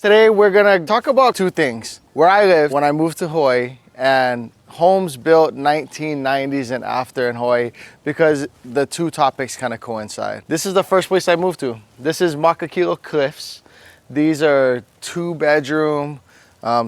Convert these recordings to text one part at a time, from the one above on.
Today we're gonna talk about two things. Where I lived when I moved to Hawaii and homes built 1990s and after in Hawaii, because the two topics kind of coincide. This is the first place I moved to. This is Makakilo Cliffs. These are 2-bedroom,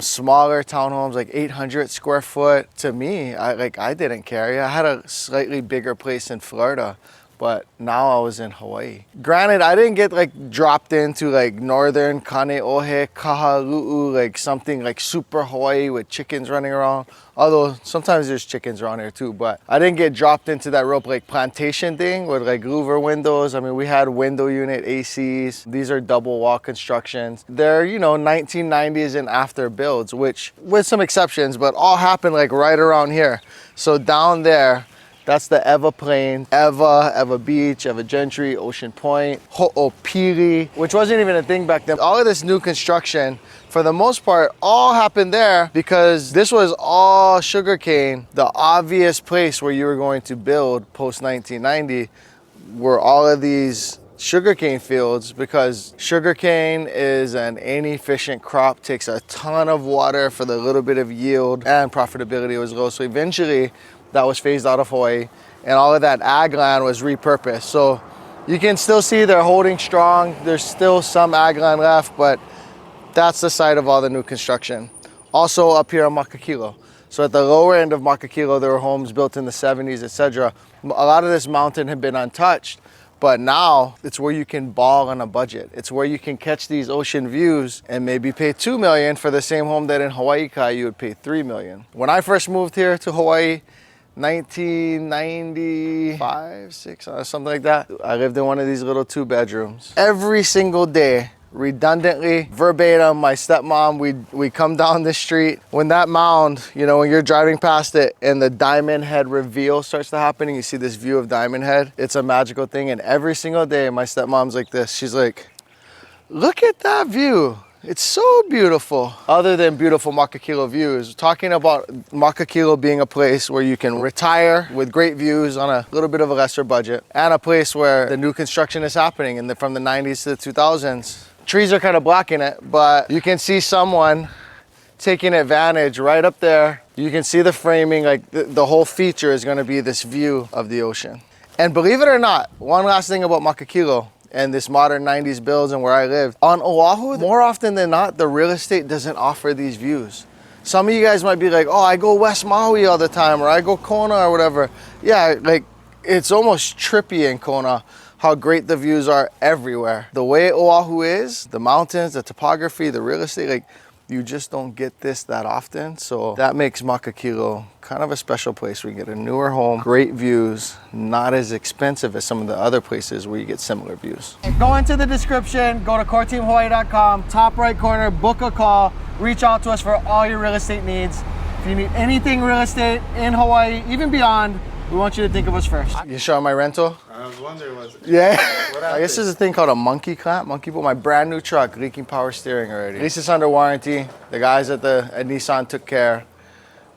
smaller townhomes, like 800 square foot. To me, I didn't care. I had a slightly bigger place in Florida, but now I was in Hawaii. Granted, I didn't get like dropped into like northern Kaneohe, Kahalu'u, like something like super Hawaii with chickens running around. Although sometimes there's chickens around here too, but I didn't get dropped into that real like plantation thing with like louver windows. I mean, we had window unit ACs. These are double wall constructions. They're, 1990s and after builds, which with some exceptions, but all happened like right around here. So down there, that's the Ewa Plain, Ewa Beach, Ewa Gentry, Ocean Point, Ho'opili, which wasn't even a thing back then. All of this new construction, for the most part, all happened there because this was all sugarcane. The obvious place where you were going to build post 1990 were all of these sugarcane fields, because sugarcane is an inefficient crop, takes a ton of water for the little bit of yield, and profitability was low. So eventually, that was phased out of Hawaii, and all of that ag land was repurposed. So you can still see they're holding strong. There's still some ag land left, but that's the site of all the new construction. Also up here on Makakilo. So at the lower end of Makakilo, there were homes built in the 70s, etc. A lot of this mountain had been untouched, but now it's where you can ball on a budget. It's where you can catch these ocean views and maybe pay $2 million for the same home that in Hawaii Kai you would pay $3 million. When I first moved here to Hawaii, 1995, 6, something like that, I lived in one of these little 2-bedrooms. Every single day, redundantly, verbatim, my stepmom, we'd come down the street. When that mound, when you're driving past it and the Diamond Head reveal starts to happen and you see this view of Diamond Head, it's a magical thing. And every single day, my stepmom's like this. She's like, look at that view. It's so beautiful. Other than beautiful Makakilo views, talking about Makakilo being a place where you can retire with great views on a little bit of a lesser budget, and a place where the new construction is happening from the 90s to the 2000s. Trees are kind of blocking it, but you can see someone taking advantage right up there. You can see the framing, like the whole feature is gonna be this view of the ocean. And believe it or not, one last thing about Makakilo and this modern 90s builds and where I lived. On Oahu, more often than not, the real estate doesn't offer these views. Some of you guys might be like, oh, I go West Maui all the time, or I go Kona or whatever. Yeah, like it's almost trippy in Kona how great the views are everywhere. The way Oahu is, the mountains, the topography, the real estate, like you just don't get this that often. So that makes Makakilo kind of a special place where you get a newer home, great views, not as expensive as some of the other places where you get similar views. Go into the description, go to coreteamhawaii.com, top right corner, book a call, reach out to us for all your real estate needs. If you need anything real estate in Hawaii, even beyond, we want you to think of us first. You showing my rental? I was wondering what's it? Yeah. I guess there's a thing called a monkey clamp. Monkey bolt. My brand new truck, leaking power steering already. At least it's under warranty. The guys at Nissan took care.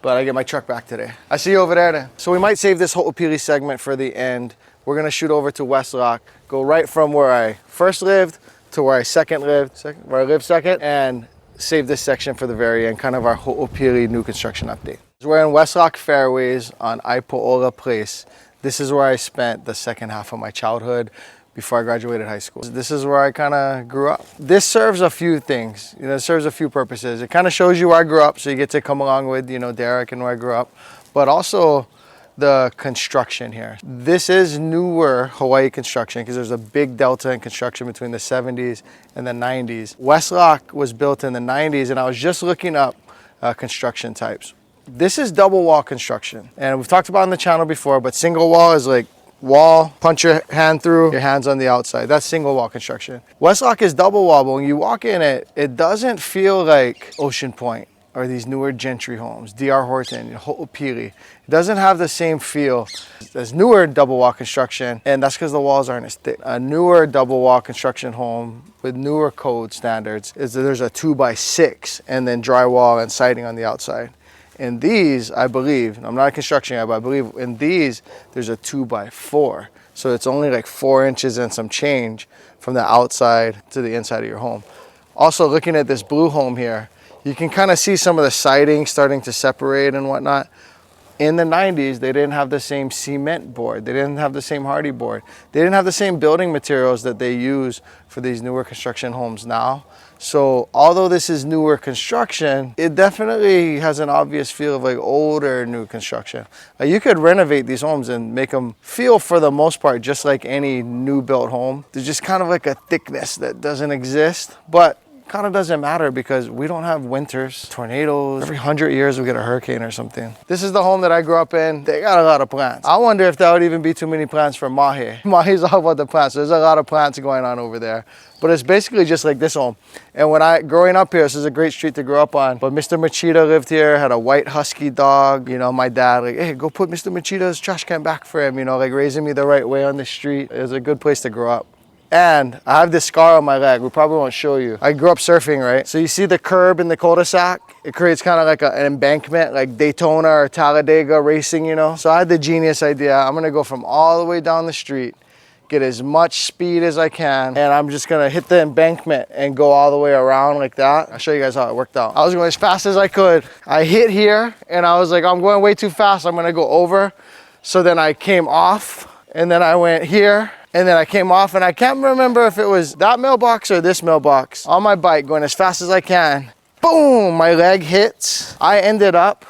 But I get my truck back today. I see you over there then. So we might save this Ho'opili segment for the end. We're gonna shoot over to Westloch, go right from where I first lived to where I where I lived second, and save this section for the very end, kind of our Ho'opili new construction update. We're in Westloch Fairways on Aipo'ola Place. This is where I spent the second half of my childhood before I graduated high school. This is where I kind of grew up. This serves a few things, it serves a few purposes. It kind of shows you where I grew up, so you get to come along with, Derek and where I grew up, but also the construction here. This is newer Hawaii construction because there's a big delta in construction between the 70s and the 90s. Westloch was built in the 90s, and I was just looking up construction types. This is double wall construction, and we've talked about it on the channel before, but single wall is like wall, punch your hand through, your hand's on the outside. That's single wall construction. Westloch is double wall, but when you walk in it, it doesn't feel like Ocean Point or these newer Gentry homes, D.R. Horton, Ho'opili. It doesn't have the same feel as newer double wall construction, and that's because the walls aren't as thick. A newer double wall construction home with newer code standards is that there's a 2x6 and then drywall and siding on the outside. In these, I believe, I'm not a construction guy, but I believe in these, there's a 2x4. So it's only like 4 inches and some change from the outside to the inside of your home. Also looking at this blue home here, you can kind of see some of the siding starting to separate and whatnot. In the 90s, they didn't have the same cement board. They didn't have the same hardy board. They didn't have the same building materials that they use for these newer construction homes now. So although this is newer construction, it definitely has an obvious feel of like older new construction. Like you could renovate these homes and make them feel, for the most part, just like any new built home. There's just kind of like a thickness that doesn't exist, but kind of doesn't matter because we don't have winters, tornadoes. Every 100 years we get a hurricane or something. This is the home that I grew up in. They got a lot of plants. I wonder if that would even be too many plants for Maui. Maui's all about the plants. There's a lot of plants going on over there. But it's basically just like this home. And growing up here, this is a great street to grow up on. But Mr. Machida lived here, had a white husky dog. You know, my dad, like, hey, go put Mr. Machida's trash can back for him. You know, like raising me the right way on the street. It was a good place to grow up. And I have this scar on my leg. We probably won't show you. I grew up surfing, right? So you see the curb in the cul-de-sac? It creates kind of like an embankment, like Daytona or Talladega racing, you know? So I had the genius idea. I'm gonna go from all the way down the street, get as much speed as I can, and I'm just gonna hit the embankment and go all the way around like that. I'll show you guys how it worked out. I was going as fast as I could. I hit here, and I was like, I'm going way too fast. I'm gonna go over. So then I came off, and then I went here, and then I came off, and I can't remember if it was that mailbox or this mailbox. On my bike, going as fast as I can. Boom, my leg hits. I ended up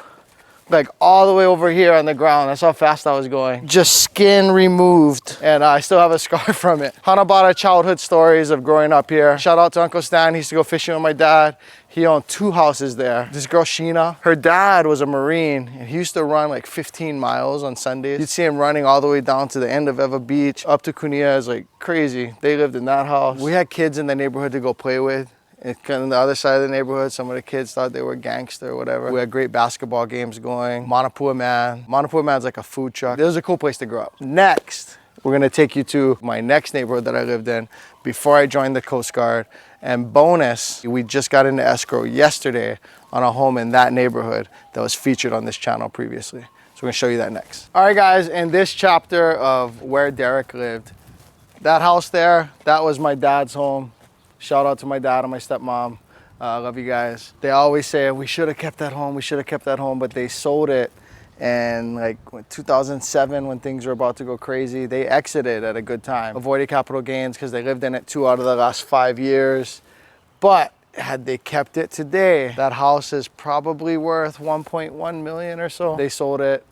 like all the way over here on the ground. That's how fast I was going. Just skin removed, and I still have a scar from it. Hanabata childhood stories of growing up here. Shout out to Uncle Stan. He used to go fishing with my dad. He owned 2 houses there. This girl, Sheena, her dad was a Marine, and he used to run like 15 miles on Sundays. You'd see him running all the way down to the end of Eva Beach, up to Kunia. Is like crazy. They lived in that house. We had kids in the neighborhood to go play with. And kind of on the other side of the neighborhood, some of the kids thought they were gangster or whatever. We had great basketball games going. Manapua Man. Manapua Man's like a food truck. It was a cool place to grow up. Next, we're gonna take you to my next neighborhood that I lived in before I joined the Coast Guard. And bonus, we just got into escrow yesterday on a home in that neighborhood that was featured on this channel previously. So we're gonna show you that next. All right, guys, in this chapter of where Derek lived, that house there, that was my dad's home. Shout out to my dad and my stepmom. I love you guys. They always say, we should have kept that home, we should have kept that home, but they sold it. And like 2007, when things were about to go crazy, they exited at a good time. Avoided capital gains because they lived in it 2 out of the last 5 years. But had they kept it today, that house is probably worth 1.1 million or so. They sold it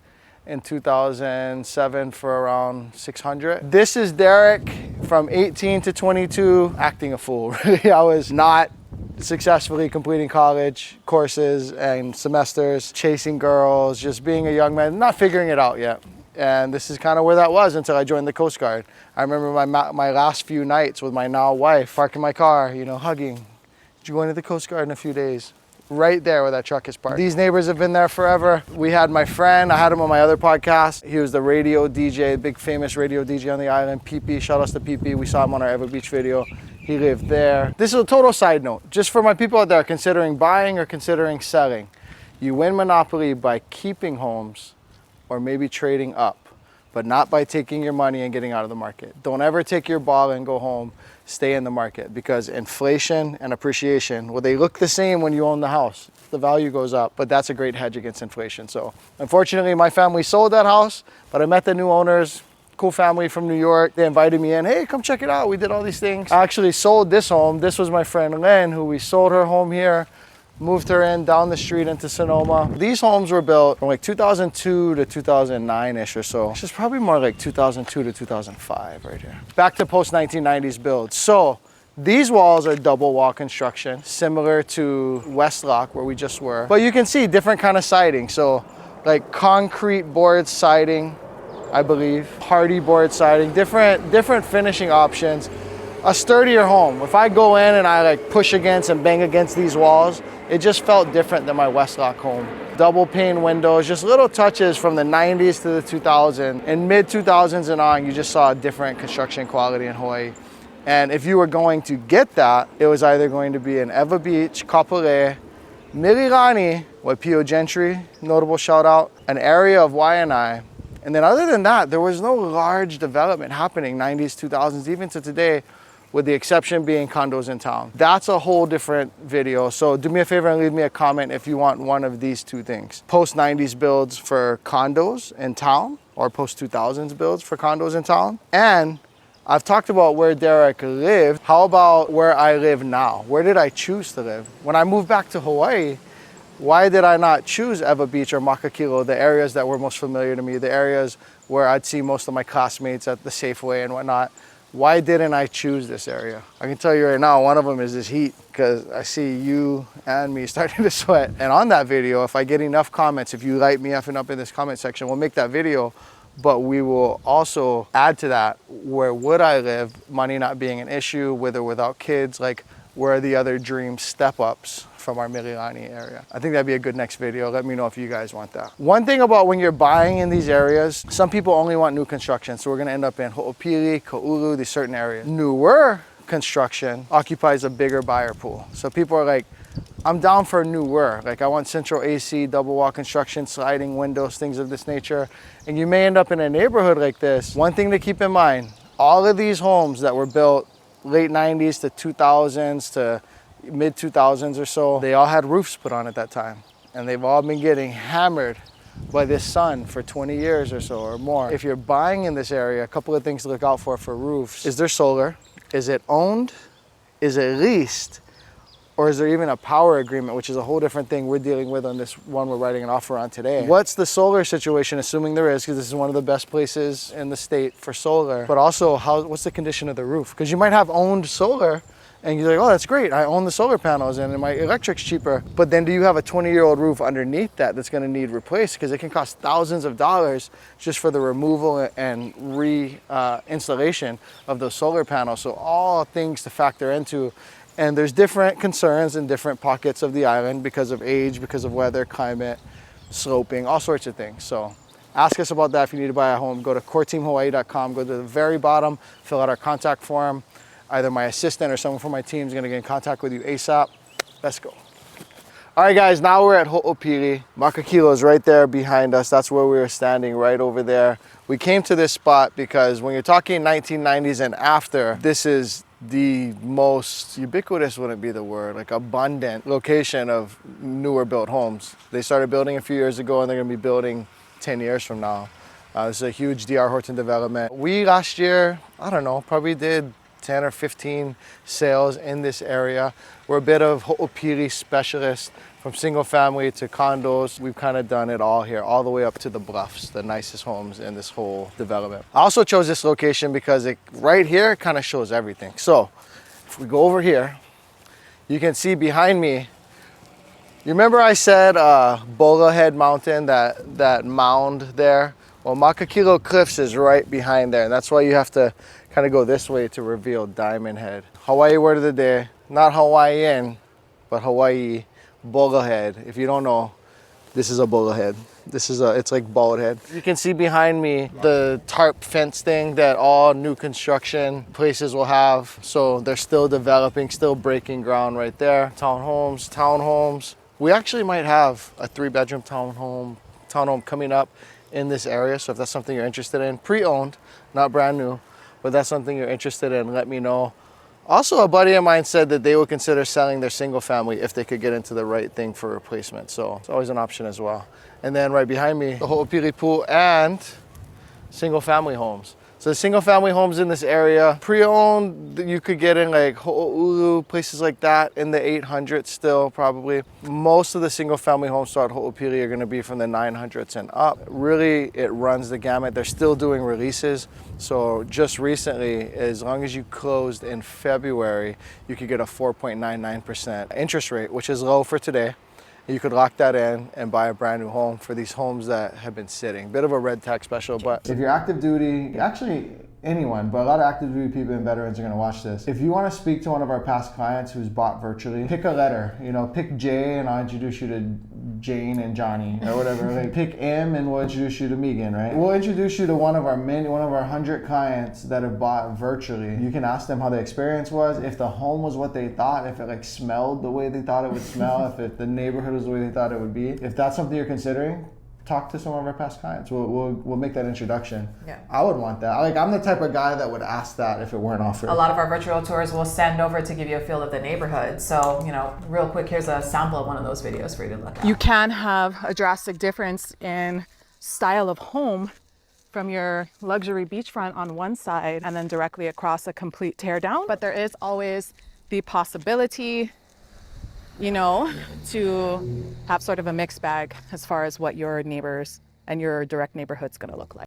in 2007 for around 600. This is Derek from 18 to 22, acting a fool. Really, I was not successfully completing college courses and semesters, chasing girls, just being a young man, not figuring it out yet. And this is kind of where that was until I joined the Coast Guard. I remember my last few nights with my now wife, parking my car, you know, hugging. Did you go into the Coast Guard in a few days? Right there where that truck is parked. These neighbors have been there forever. We had my friend, I had him on my other podcast. He was the radio DJ, big famous radio DJ on the island, PP. Shout outs to PP. We saw him on our Ever Beach video. He lived there. This is a total side note, just for my people out there considering buying or considering selling. You win Monopoly by keeping homes or maybe trading up, but not by taking your money and getting out of the market. Don't ever take your ball and go home. Stay in the market, because inflation and appreciation, well, they look the same when you own the house. The value goes up, but that's a great hedge against inflation. So unfortunately, my family sold that house, but I met the new owners, cool family from New York. They invited me in, hey, come check it out. We did all these things. I actually sold this home. This was my friend Lynn, who we sold her home here, moved her in down the street into Sonoma. These homes were built from like 2002 to 2009-ish or so. It's just probably more like 2002 to 2005 right here. Back to post-1990s build. So these walls are double wall construction, similar to Westloch where we just were. But you can see different kind of siding. So like concrete board siding, I believe, hardy board siding, different finishing options. A sturdier home. If I go in and I like push against and bang against these walls, it just felt different than my Westloch home. Double pane windows, just little touches from the 90s to the 2000s. In mid 2000s and on, you just saw a different construction quality in Hawaii. And if you were going to get that, it was either going to be in Eva Beach, Kapolei, Mililani, Waipio Gentry, notable shout out, an area of Waianae. And then other than that, there was no large development happening 90s, 2000s, even to today. with the exception being condos in town. That's a whole different video. So do me a favor and leave me a comment if you want one of these two things. Post 90s builds for condos in town, or post 2000s builds for condos in town. And I've talked about where Derek lived. How about where I live now? Where did I choose to live? When I moved back to Hawaii, why did I not choose Ewa Beach or Makakilo, the areas that were most familiar to me, the areas where I'd see most of my classmates at the Safeway and whatnot? Why didn't I choose this area? I can tell you right now, one of them is this heat, because I see you and me starting to sweat. And on that video, if I get enough comments, if you light me effing up in this comment section, we'll make that video. But we will also add to that, where would I live, money not being an issue, with or without kids, like where are the other dream step-ups from our Mililani area. I think that'd be a good next video. Let me know if you guys want that. One thing about when you're buying in these areas, some people only want new construction. So we're gonna end up in Ho'opili, Ka'ulu, these certain areas. Newer construction occupies a bigger buyer pool. So people are like, I'm down for newer. Like I want central AC, double wall construction, sliding windows, things of this nature. And you may end up in a neighborhood like this. One thing to keep in mind, all of these homes that were built late 90s to 2000s to mid 2000s or so, they all had roofs put on at that time. And they've all been getting hammered by this sun for 20 years or so or more. If you're buying in this area, a couple of things to look out for roofs. Is there solar? Is it owned? Is it leased? Or is there even a power agreement, which is a whole different thing we're dealing with on this one we're writing an offer on today. What's the solar situation, assuming there is, because this is one of the best places in the state for solar, but also what's the condition of the roof? Because you might have owned solar and you're like, oh, that's great, I own the solar panels and my electric's cheaper. But then do you have a 20-year-old roof underneath that that's gonna need replaced? Because it can cost thousands of dollars just for the removal and installation of those solar panels. So all things to factor into. And there's different concerns in different pockets of the island because of age, because of weather, climate, sloping, all sorts of things. So ask us about that if you need to buy a home. Go to coreteamhawaii.com, go to the very bottom, fill out our contact form. Either my assistant or someone from my team is gonna get in contact with you ASAP. Let's go. All right, guys, now we're at Ho'opili. Makakilo is right there behind us. That's where we were standing, right over there. We came to this spot because when you're talking 1990s and after, this is the most ubiquitous, wouldn't be the word, like abundant location of newer built homes. They started building a few years ago and they're gonna be building 10 years from now. This is a huge DR Horton development. We last year, I don't know, probably did 10 or 15 sales in this area. We're a bit of Ho'opili specialists, from single family to condos. We've kind of done it all here, all the way up to the bluffs, the nicest homes in this whole development. I also chose this location because it right here kind of shows everything. So if we go over here, you can see behind me, you remember I said Boglehead Mountain, that mound there? Well, Makakilo Cliffs is right behind there. And that's why you have to kind of go this way to reveal Diamond Head. Hawaii word of the day, not Hawaiian, but Hawaii. Boglehead. If you don't know, this is a boglehead. It's like bald head. You can see behind me the tarp fence thing that all new construction places will have. So they're still developing, still breaking ground right there. Townhomes. We actually might have a 3-bedroom townhome coming up in this area. So if that's something you're interested in, pre-owned, not brand new, but that's something you're interested in, let me know. Also, a buddy of mine said that they would consider selling their single family if they could get into the right thing for replacement. So it's always an option as well. And then right behind me, the Ho'opili pool and single family homes. So the single family homes in this area, pre-owned, you could get in like Ho'oulu, places like that in the 800s still probably. Most of the single family homes throughout Ho'opili are gonna be from the 900s and up. Really, it runs the gamut. They're still doing releases. So just recently, as long as you closed in February, you could get a 4.99% interest rate, which is low for today. You could lock that in and buy a brand new home for these homes that have been sitting. Bit of a red tax special, but if you're active duty, actually anyone, but a lot of active duty people and veterans are gonna watch this. If you wanna speak to one of our past clients who's bought virtually, pick a letter, pick J and I'll introduce you to Jane and Johnny or whatever. Like pick M and we'll introduce you to Megan, right? We'll introduce you to one of our 100 clients that have bought virtually. You can ask them how the experience was, if the home was what they thought, if it like smelled the way they thought it would smell, if the neighborhood was the way they thought it would be. If that's something you're considering, talk to some of our past clients. We'll make that introduction. Yeah. I would want that. Like, I'm the type of guy that would ask that if it weren't offered. A lot of our virtual tours will send over to give you a feel of the neighborhood. So, you know, real quick, here's a sample of one of those videos for you to look at. You can have a drastic difference in style of home from your luxury beachfront on one side and then directly across a complete tear down. But there is always the possibility, you know, to have sort of a mixed bag as far as what your neighbors and your direct neighborhood's gonna look like.